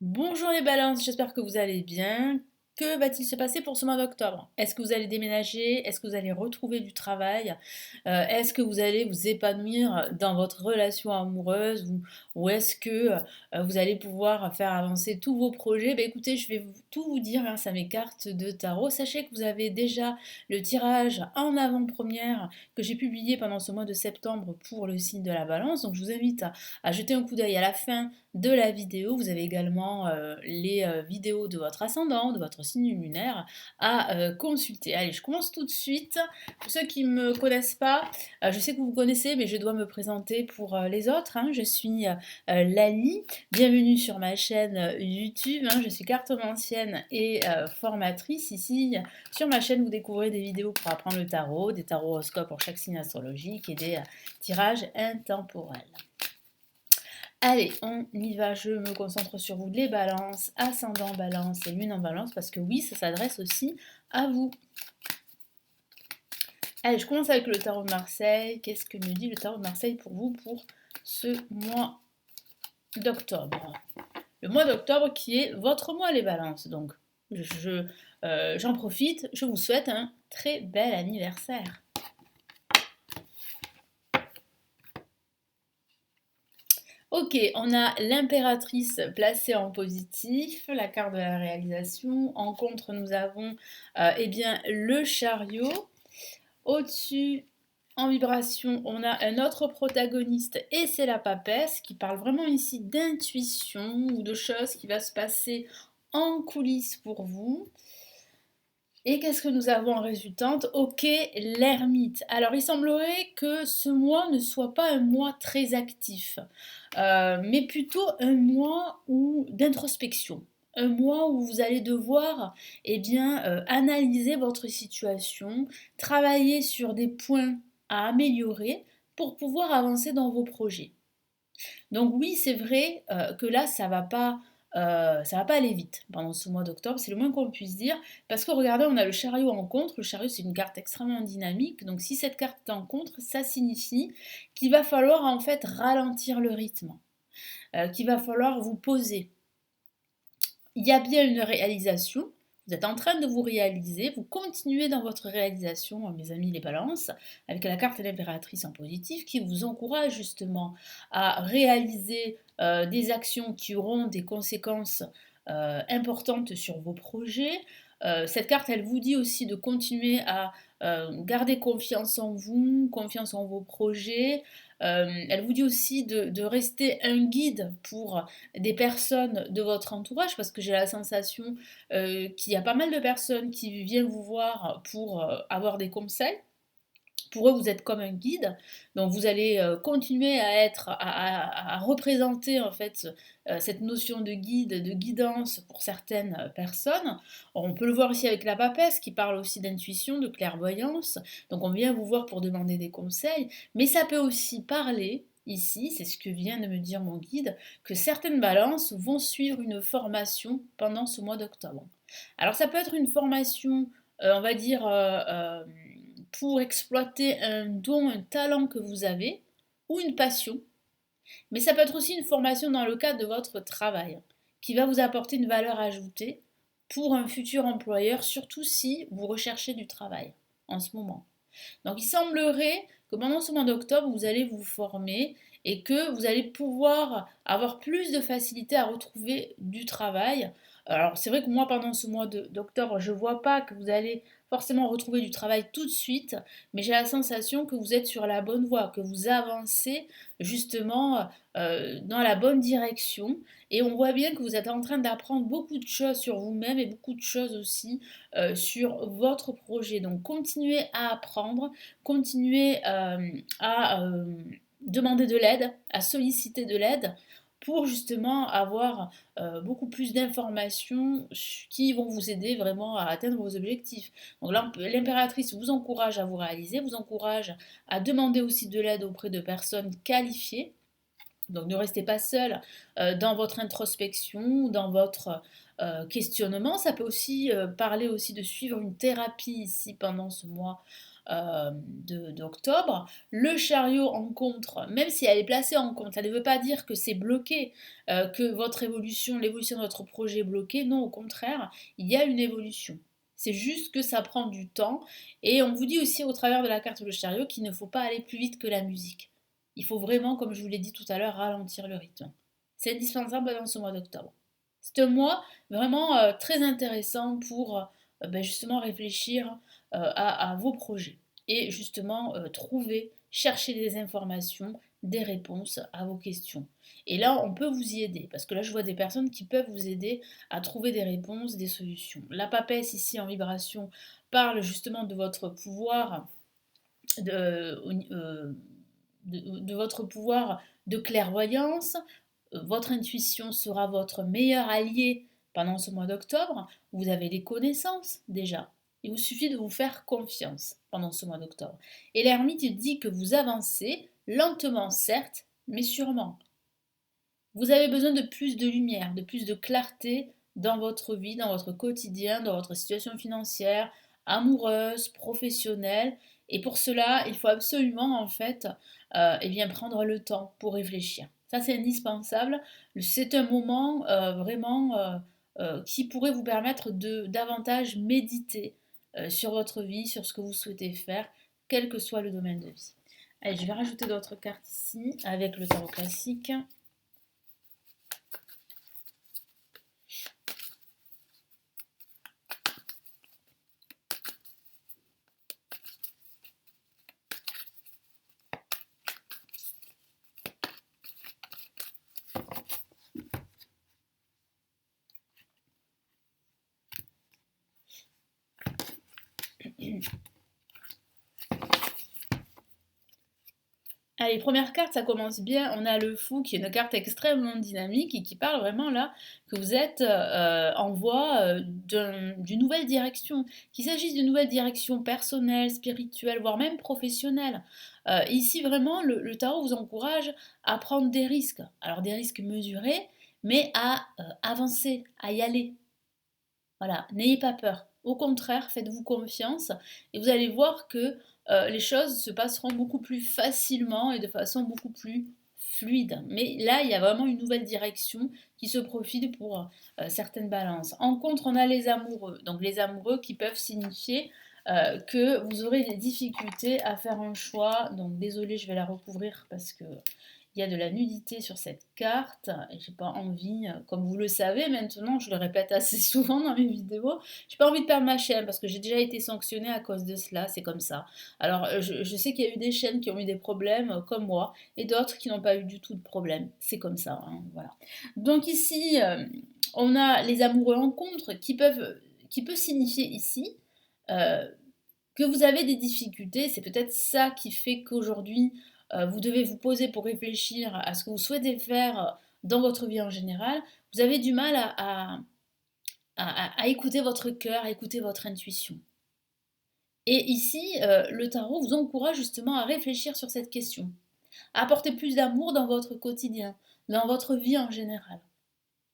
Bonjour les balances, j'espère que vous allez bien. Que va-t-il se passer pour ce mois d'octobre? Est-ce que vous allez déménager? Est-ce que vous allez retrouver du travail? Est-ce que vous allez vous épanouir dans votre relation amoureuse ou est-ce que vous allez pouvoir faire avancer tous vos projets? Ben écoutez, je vais tout vous dire grâce à mes cartes de tarot. Sachez que vous avez déjà le tirage en avant-première que j'ai publié pendant ce mois de septembre pour le signe de la balance. Donc je vous invite à jeter un coup d'œil à la fin de la vidéo. Vous avez également les vidéos de votre ascendant, de votre signe lunaire à consulter. Allez, je commence tout de suite. Pour ceux qui ne me connaissent pas, je sais que vous me connaissez, mais je dois me présenter pour les autres, hein. Je suis Lali. Bienvenue sur ma chaîne YouTube, hein. Je suis cartomancienne et formatrice. Ici, sur ma chaîne, vous découvrez des vidéos pour apprendre le tarot, des tarots horoscopes pour chaque signe astrologique et des tirages intemporels. Allez, on y va, je me concentre sur vous, les balances, ascendant balance et lune en balance, parce que oui, ça s'adresse aussi à vous. Allez, je commence avec le tarot de Marseille. Qu'est-ce que me dit le tarot de Marseille pour vous pour ce mois d'octobre? Le mois d'octobre qui est votre mois, les balances. Donc, j'en profite, je vous souhaite un très bel anniversaire. Ok, on a l'impératrice placée en positif, la carte de la réalisation. En contre, nous avons eh bien, le chariot. Au-dessus, en vibration, on a un autre protagoniste et c'est la papesse qui parle vraiment ici d'intuition ou de choses qui va se passer en coulisses pour vous. Et qu'est-ce que nous avons en résultante? Ok, l'ermite. Alors, il semblerait que ce mois ne soit pas un mois très actif, mais plutôt un mois d'introspection. Un mois où vous allez devoir eh bien, analyser votre situation, travailler sur des points à améliorer pour pouvoir avancer dans vos projets. Donc oui, c'est vrai que là, ça va pas aller vite pendant ce mois d'octobre, c'est le moins qu'on puisse dire, parce que regardez, on a le chariot en contre. Le chariot, c'est une carte extrêmement dynamique, donc si cette carte est en contre, ça signifie qu'il va falloir en fait ralentir le rythme, qu'il va falloir vous poser. Il y a bien une réalisation, vous êtes en train de vous réaliser, vous continuez dans votre réalisation, mes amis les balances, avec la carte de l'impératrice en positif qui vous encourage justement à réaliser des actions qui auront des conséquences importantes sur vos projets. Cette carte, elle vous dit aussi de continuer à garder confiance en vous, confiance en vos projets. Elle vous dit aussi de rester un guide pour des personnes de votre entourage, parce que j'ai la sensation qu'il y a pas mal de personnes qui viennent vous voir pour avoir des conseils. Pour eux, vous êtes comme un guide, donc vous allez continuer à à représenter en fait cette notion de guide, de guidance pour certaines personnes. On peut le voir aussi avec la papesse qui parle aussi d'intuition, de clairvoyance. Donc on vient vous voir pour demander des conseils, mais ça peut aussi parler ici, c'est ce que vient de me dire mon guide, que certaines balances vont suivre une formation pendant ce mois d'octobre. Alors ça peut être une formation, on va dire pour exploiter un don, un talent que vous avez, ou une passion. Mais ça peut être aussi une formation dans le cadre de votre travail, qui va vous apporter une valeur ajoutée pour un futur employeur, surtout si vous recherchez du travail en ce moment. Donc il semblerait que pendant ce mois d'octobre, vous allez vous former et que vous allez pouvoir avoir plus de facilité à retrouver du travail. Alors c'est vrai que moi pendant ce mois d'octobre, je ne vois pas que vous allez forcément retrouver du travail tout de suite, mais j'ai la sensation que vous êtes sur la bonne voie, que vous avancez justement dans la bonne direction. Et on voit bien que vous êtes en train d'apprendre beaucoup de choses sur vous-même et beaucoup de choses aussi sur votre projet. Donc continuez à apprendre, continuez à demander de l'aide, à solliciter de l'aide pour justement avoir beaucoup plus d'informations qui vont vous aider vraiment à atteindre vos objectifs. Donc là, l'impératrice vous encourage à vous réaliser, vous encourage à demander aussi de l'aide auprès de personnes qualifiées. Donc ne restez pas seul dans votre introspection, dans votre questionnement. Ça peut aussi parler aussi de suivre une thérapie ici pendant ce mois d'octobre. Le chariot en contre, même si elle est placée en contre, ça ne veut pas dire que c'est bloqué, que votre évolution, l'évolution de votre projet est bloquée. Non, au contraire, il y a une évolution. C'est juste que ça prend du temps. Et on vous dit aussi au travers de la carte le chariot qu'il ne faut pas aller plus vite que la musique. Il faut vraiment, comme je vous l'ai dit tout à l'heure, ralentir le rythme. C'est indispensable dans ce mois d'octobre. C'est un mois vraiment très intéressant pour justement réfléchir à vos projets et justement trouver, chercher des informations, des réponses à vos questions. Et là, on peut vous y aider, parce que là, je vois des personnes qui peuvent vous aider à trouver des réponses, des solutions. La papesse ici en vibration parle justement de votre pouvoir de, de votre pouvoir de clairvoyance. Votre intuition sera votre meilleur allié pendant ce mois d'octobre. Vous avez des connaissances déjà. Il vous suffit de vous faire confiance pendant ce mois d'octobre. Et l'ermite dit que vous avancez, lentement certes, mais sûrement. Vous avez besoin de plus de lumière, de plus de clarté dans votre vie, dans votre quotidien, dans votre situation financière, amoureuse, professionnelle. Et pour cela, il faut absolument en fait prendre le temps pour réfléchir. Ça, c'est indispensable. C'est un moment vraiment qui pourrait vous permettre de davantage méditer sur votre vie, sur ce que vous souhaitez faire, quel que soit le domaine de vie. Allez, je vais rajouter d'autres cartes ici avec le tarot classique. Allez, première carte, ça commence bien. On a le fou qui est une carte extrêmement dynamique et qui parle vraiment là que vous êtes en voie d'une nouvelle direction. Qu'il s'agisse d'une nouvelle direction personnelle, spirituelle, voire même professionnelle. Ici, vraiment, le tarot vous encourage à prendre des risques. Alors, des risques mesurés, mais à avancer, à y aller. Voilà, n'ayez pas peur. Au contraire, faites-vous confiance et vous allez voir que les choses se passeront beaucoup plus facilement et de façon beaucoup plus fluide. Mais là, il y a vraiment une nouvelle direction qui se profile pour certaines balances. En contre, on a les amoureux. Donc les amoureux qui peuvent signifier que vous aurez des difficultés à faire un choix. Donc désolé, je vais la recouvrir parce que il y a de la nudité sur cette carte et j'ai pas envie, comme vous le savez maintenant, je le répète assez souvent dans mes vidéos, j'ai pas envie de perdre ma chaîne parce que j'ai déjà été sanctionnée à cause de cela, c'est comme ça. Alors je sais qu'il y a eu des chaînes qui ont eu des problèmes comme moi et d'autres qui n'ont pas eu du tout de problème, c'est comme ça, hein, voilà. Donc ici, on a les amoureux en contre qui peut signifier ici euh, que vous avez des difficultés, c'est peut-être ça qui fait qu'aujourd'hui, vous devez vous poser pour réfléchir à ce que vous souhaitez faire dans votre vie en général. Vous avez du mal à écouter votre cœur, à écouter votre intuition. Et ici, le tarot vous encourage justement à réfléchir sur cette question, à apporter plus d'amour dans votre quotidien, dans votre vie en général,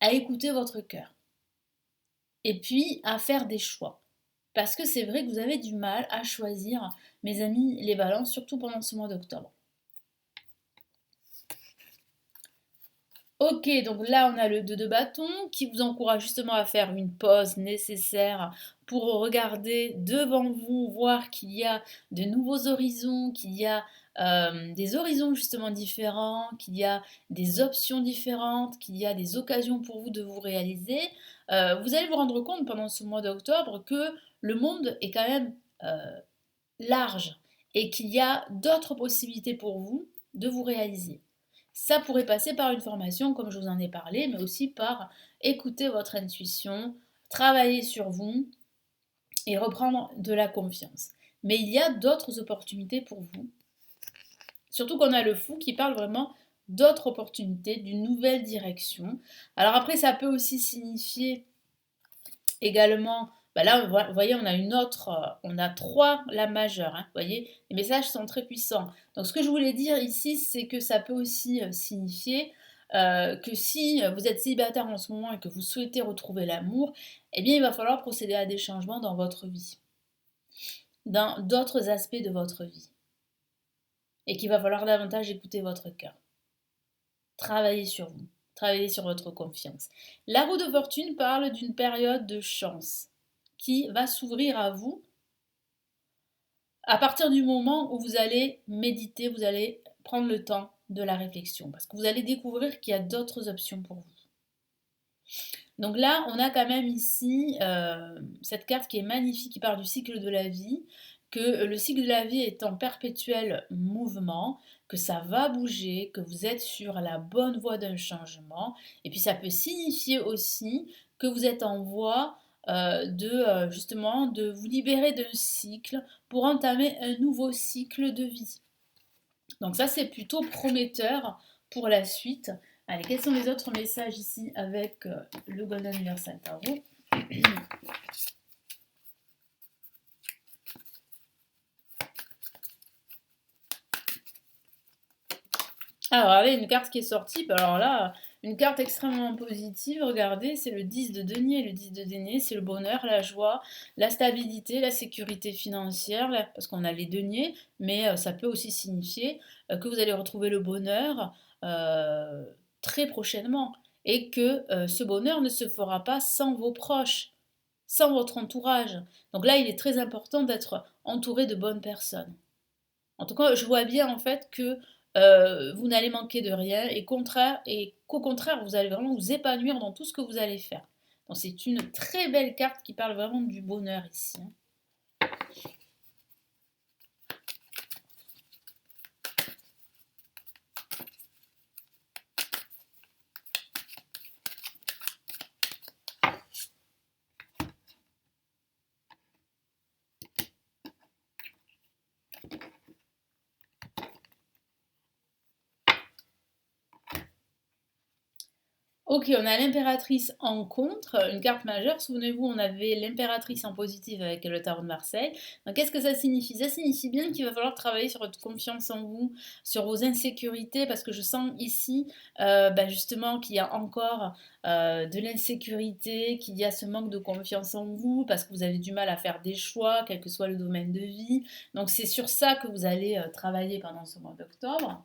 à écouter votre cœur, et puis à faire des choix. Parce que c'est vrai que vous avez du mal à choisir, mes amis, les balances, surtout pendant ce mois d'octobre. Ok, donc là on a le 2 de bâton qui vous encourage justement à faire une pause nécessaire pour regarder devant vous, voir qu'il y a de nouveaux horizons, qu'il y a des horizons justement différents, qu'il y a des options différentes, qu'il y a des occasions pour vous de vous réaliser. Vous allez vous rendre compte pendant ce mois d'octobre que le monde est quand même large et qu'il y a d'autres possibilités pour vous de vous réaliser. Ça pourrait passer par une formation, comme je vous en ai parlé, mais aussi par écouter votre intuition, travailler sur vous et reprendre de la confiance. Mais il y a d'autres opportunités pour vous. Surtout qu'on a le fou qui parle vraiment d'autres opportunités, d'une nouvelle direction. Alors après, ça peut aussi signifier également, bah là, vous voyez, on a une autre, on a trois lames majeures, hein, vous voyez, les messages sont très puissants. Donc ce que je voulais dire ici, c'est que ça peut aussi signifier que si vous êtes célibataire en ce moment et que vous souhaitez retrouver l'amour, eh bien il va falloir procéder à des changements dans votre vie. dans d'autres aspects de votre vie et qu'il va falloir davantage écouter votre cœur. Travaillez sur vous, travaillez sur votre confiance. La roue de fortune parle d'une période de chance qui va s'ouvrir à vous à partir du moment où vous allez méditer, vous allez prendre le temps de la réflexion parce que vous allez découvrir qu'il y a d'autres options pour vous. Donc là, on a quand même ici cette carte qui est magnifique, qui parle du cycle de la vie, que le cycle de la vie est en perpétuel mouvement, que ça va bouger, que vous êtes sur la bonne voie d'un changement. Et puis ça peut signifier aussi que vous êtes en voie justement de vous libérer d'un cycle pour entamer un nouveau cycle de vie. Donc ça, c'est plutôt prometteur pour la suite. Allez, quels sont les autres messages ici avec le Golden Universal Tarot? Alors, regardez, une carte qui est sortie. Alors là, une carte extrêmement positive. Regardez, c'est le 10 de denier. Le 10 de denier, c'est le bonheur, la joie, la stabilité, la sécurité financière. Parce qu'on a les deniers, mais ça peut aussi signifier que vous allez retrouver le bonheur très prochainement. Et que ce bonheur ne se fera pas sans vos proches, sans votre entourage. Donc là, il est très important d'être entouré de bonnes personnes. En tout cas, je vois bien en fait que vous n'allez manquer de rien et qu'au contraire, vous allez vraiment vous épanouir dans tout ce que vous allez faire. Donc c'est une très belle carte qui parle vraiment du bonheur ici. Ok, on a l'impératrice en contre, une carte majeure. Souvenez-vous, on avait l'impératrice en positif avec le tarot de Marseille. Donc, qu'est-ce que ça signifie? Ça signifie bien qu'il va falloir travailler sur votre confiance en vous, sur vos insécurités, parce que je sens ici, justement, qu'il y a encore de l'insécurité, qu'il y a ce manque de confiance en vous, parce que vous avez du mal à faire des choix, quel que soit le domaine de vie. Donc, c'est sur ça que vous allez travailler pendant ce mois d'octobre.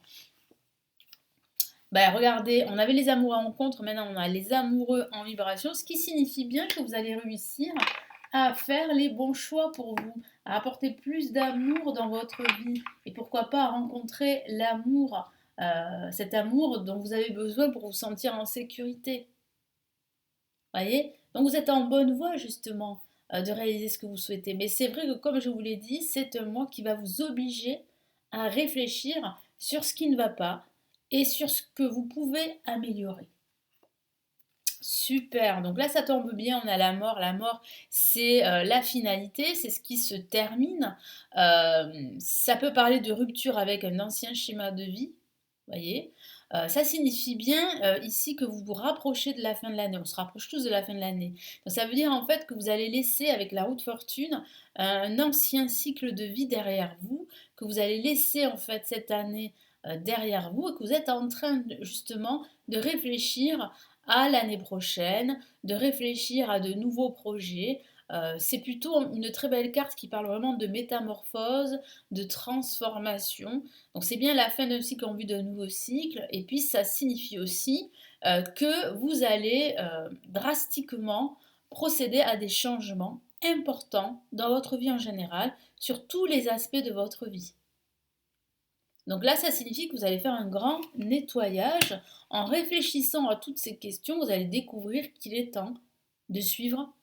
Regardez, on avait les amoureux en contre, maintenant on a les amoureux en vibration, ce qui signifie bien que vous allez réussir à faire les bons choix pour vous, à apporter plus d'amour dans votre vie et pourquoi pas à rencontrer l'amour, cet amour dont vous avez besoin pour vous sentir en sécurité. Voyez? Donc vous êtes en bonne voie justement de réaliser ce que vous souhaitez. Mais c'est vrai que comme je vous l'ai dit, c'est un mois qui va vous obliger à réfléchir sur ce qui ne va pas et sur ce que vous pouvez améliorer. Super, donc là ça tombe bien, on a la mort. La mort, c'est la finalité, c'est ce qui se termine. Ça peut parler de rupture avec un ancien schéma de vie, voyez. Ça signifie bien ici que vous vous rapprochez de la fin de l'année. On se rapproche tous de la fin de l'année. Donc ça veut dire en fait que vous allez laisser avec la roue de fortune un ancien cycle de vie derrière vous, que vous allez laisser en fait cette année derrière vous et que vous êtes en train justement de réfléchir à l'année prochaine, de réfléchir à de nouveaux projets. C'est plutôt une très belle carte qui parle vraiment de métamorphose, de transformation. Donc c'est bien la fin d'un cycle en vue d'un nouveau cycle. Et puis ça signifie aussi que vous allez drastiquement procéder à des changements importants dans votre vie en général, sur tous les aspects de votre vie. Donc là, ça signifie que vous allez faire un grand nettoyage. En réfléchissant à toutes ces questions, vous allez découvrir qu'il est temps de suivre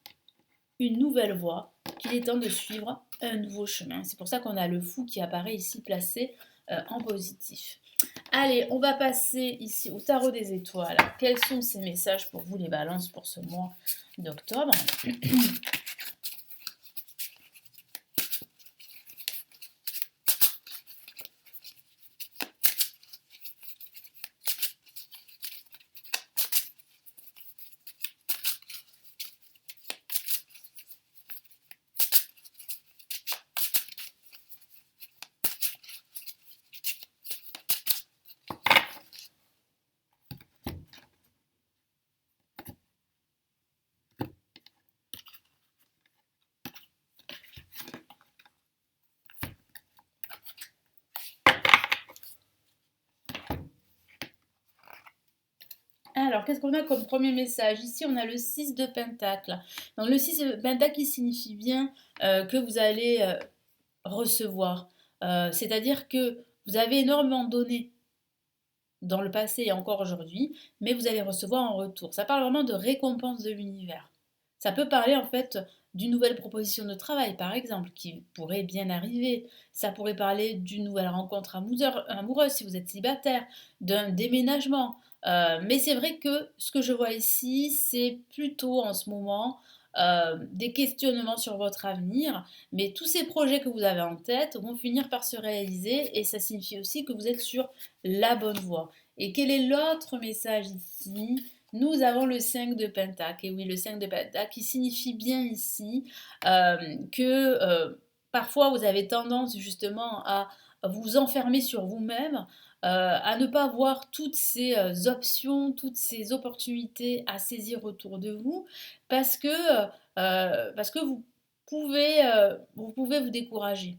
une nouvelle voie, qu'il est temps de suivre un nouveau chemin. C'est pour ça qu'on a le fou qui apparaît ici placé en positif. Allez, on va passer ici au tarot des étoiles. Quels sont ces messages pour vous les balances pour ce mois d'octobre? Alors, qu'est-ce qu'on a comme premier message? Ici, on a le 6 de Pentacle. Donc, le 6 de Pentacle, il signifie bien que vous allez recevoir. C'est-à-dire que vous avez énormément donné dans le passé et encore aujourd'hui, mais vous allez recevoir en retour. Ça parle vraiment de récompense de l'univers. Ça peut parler en fait d'une nouvelle proposition de travail, par exemple, qui pourrait bien arriver. Ça pourrait parler d'une nouvelle rencontre amoureuse si vous êtes célibataire, d'un déménagement. Mais c'est vrai que ce que je vois ici, c'est plutôt en ce moment des questionnements sur votre avenir, mais tous ces projets que vous avez en tête vont finir par se réaliser et ça signifie aussi que vous êtes sur la bonne voie. Et quel est l'autre message ici? Nous avons le 5 de Pentacle. Et oui, le 5 de Pentacle qui signifie bien ici que parfois vous avez tendance justement à vous enfermer sur vous-même, à ne pas voir toutes ces options, toutes ces opportunités à saisir autour de vous, parce que vous pouvez vous décourager.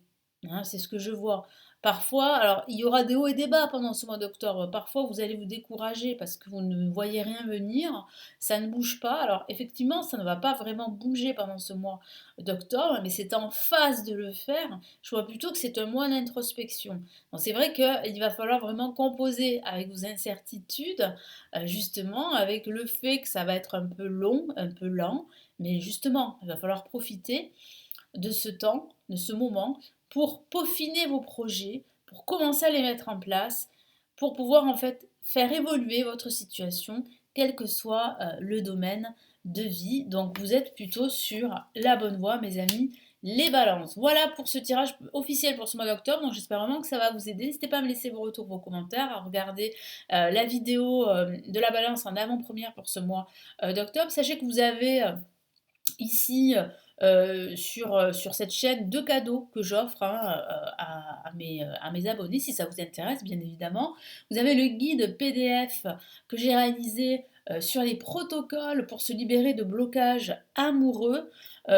Hein, c'est ce que je vois. Parfois, alors il y aura des hauts et des bas pendant ce mois d'octobre. Parfois, vous allez vous décourager parce que vous ne voyez rien venir, ça ne bouge pas. Alors effectivement, ça ne va pas vraiment bouger pendant ce mois d'octobre, mais c'est en phase de le faire. Je vois plutôt que c'est un mois d'introspection. Donc c'est vrai qu'il va falloir vraiment composer avec vos incertitudes, justement, avec le fait que ça va être un peu long, un peu lent, mais justement, il va falloir profiter de ce temps, de ce moment, pour peaufiner vos projets, pour commencer à les mettre en place, pour pouvoir en fait faire évoluer votre situation, quel que soit le domaine de vie. Donc vous êtes plutôt sur la bonne voie, mes amis. Les balances. Voilà pour ce tirage officiel pour ce mois d'octobre. Donc j'espère vraiment que ça va vous aider. N'hésitez pas à me laisser vos retours, vos commentaires, à regarder la vidéo de la balance en avant-première pour ce mois d'octobre. Sachez que vous avez ici sur cette chaîne deux cadeaux que j'offre hein, à mes abonnés si ça vous intéresse bien évidemment. Vous avez le guide PDF que j'ai réalisé sur les protocoles pour se libérer de blocages amoureux,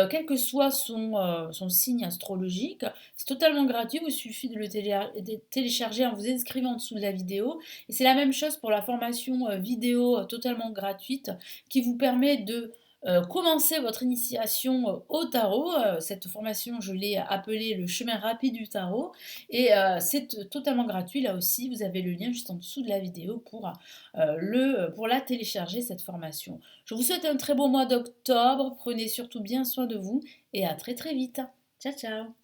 quel que soit son signe astrologique. C'est totalement gratuit, il suffit de le télécharger en vous inscrivant en dessous de la vidéo. Et c'est la même chose pour la formation vidéo totalement gratuite qui vous permet de commencer votre initiation au tarot. Cette formation, je l'ai appelée le chemin rapide du tarot. Et c'est totalement gratuit. Là aussi, vous avez le lien juste en dessous de la vidéo pour la télécharger, cette formation. Je vous souhaite un très beau mois d'octobre. Prenez surtout bien soin de vous et à très très vite. Ciao, ciao!